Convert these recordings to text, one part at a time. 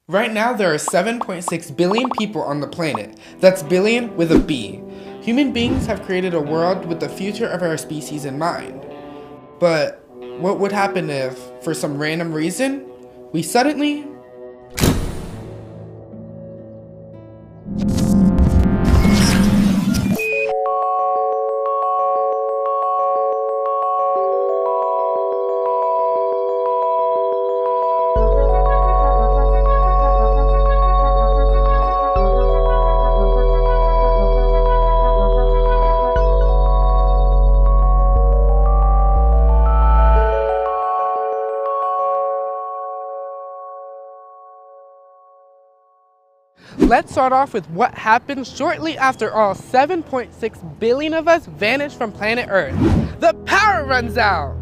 Right now, there are 7.6 billion people on the planet. That's billion with a B. Human beings have created a world with the future of our species in mind. But what would happen if, for some random reason, we suddenly... Let's start off with what happened shortly after all 7.6 billion of us vanished from planet Earth. The power runs out!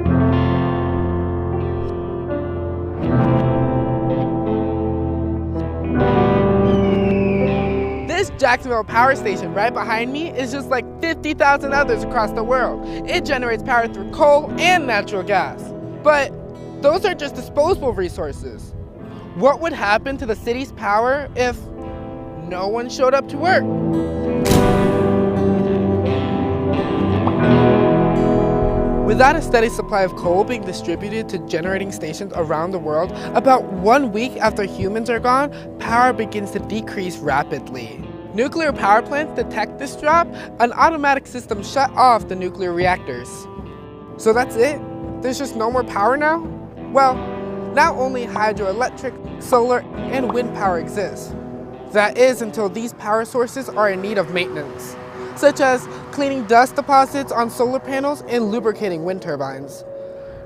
This Jacksonville power station right behind me is just like 50,000 others across the world. It generates power through coal and natural gas. But those are just disposable resources. What would happen to the city's power if no one showed up to work? Without a steady supply of coal being distributed to generating stations around the world, about 1 week after humans are gone, power begins to decrease rapidly. Nuclear power plants detect this drop, an automatic system shut off the nuclear reactors. So that's it? There's just no more power now? Well, now only hydroelectric, solar, and wind power exists. That is until these power sources are in need of maintenance, such as cleaning dust deposits on solar panels and lubricating wind turbines.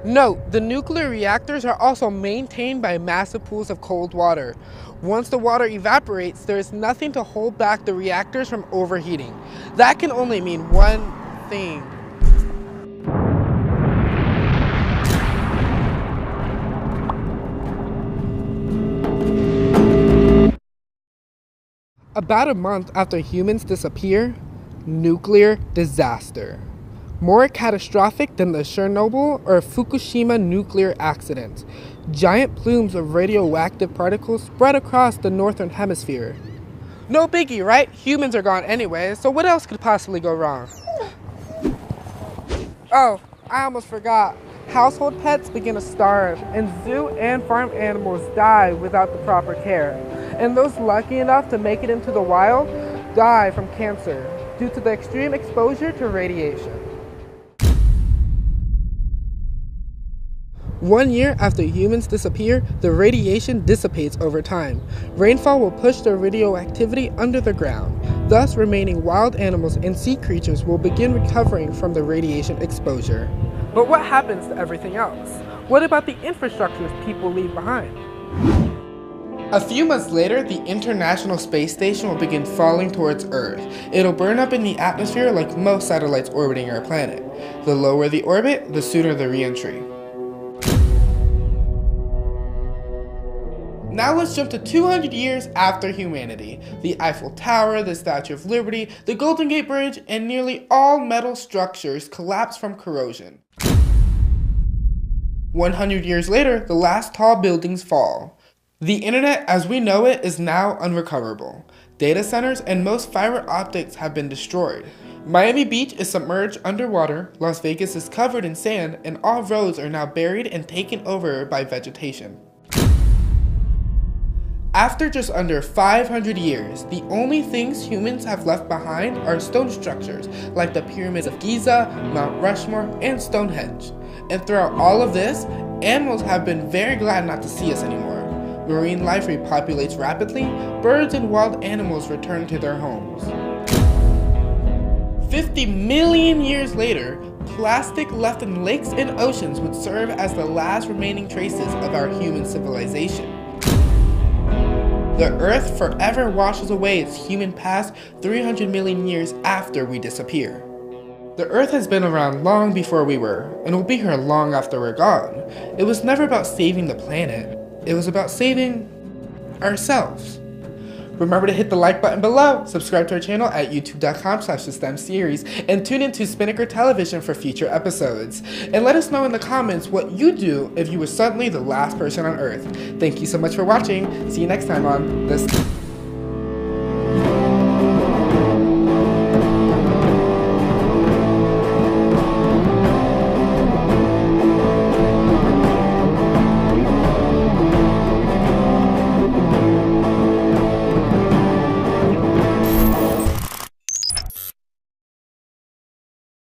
Note, the nuclear reactors are also maintained by massive pools of cold water. Once the water evaporates, there is nothing to hold back the reactors from overheating. That can only mean one thing. About a month after humans disappear, nuclear disaster. More catastrophic than the Chernobyl or Fukushima nuclear accidents. Giant plumes of radioactive particles spread across the northern hemisphere. No biggie, right? Humans are gone anyway, so what else could possibly go wrong? Oh, I almost forgot. Household pets begin to starve, and zoo and farm animals die without the proper care. And those lucky enough to make it into the wild die from cancer due to the extreme exposure to radiation. 1 year after humans disappear, the radiation dissipates over time. Rainfall will push the radioactivity under the ground. Thus, remaining wild animals and sea creatures will begin recovering from the radiation exposure. But what happens to everything else? What about the infrastructures people leave behind? A few months later, the International Space Station will begin falling towards Earth. It'll burn up in the atmosphere like most satellites orbiting our planet. The lower the orbit, the sooner the re-entry. Now let's jump to 200 years after humanity. The Eiffel Tower, the Statue of Liberty, the Golden Gate Bridge, and nearly all metal structures collapse from corrosion. 100 years later, the last tall buildings fall. The internet as we know it is now unrecoverable. Data centers and most fiber optics have been destroyed. Miami Beach is submerged underwater, Las Vegas is covered in sand, and all roads are now buried and taken over by vegetation. After just under 500 years, the only things humans have left behind are stone structures like the pyramids of Giza, Mount Rushmore, and Stonehenge. And throughout all of this, animals have been very glad not to see us anymore. Marine life repopulates rapidly, birds and wild animals return to their homes. 50 million years later, plastic left in lakes and oceans would serve as the last remaining traces of our human civilization. The Earth forever washes away its human past 300 million years after we disappear. The Earth has been around long before we were, and will be here long after we're gone. It was never about saving the planet. It was about saving ourselves. Remember to hit the like button below, subscribe to our channel at youtube.com/thestemseries, and tune into Spinnaker Television for future episodes. And let us know in the comments what you do if you were suddenly the last person on Earth. Thank you so much for watching. See you next time on theSTEM.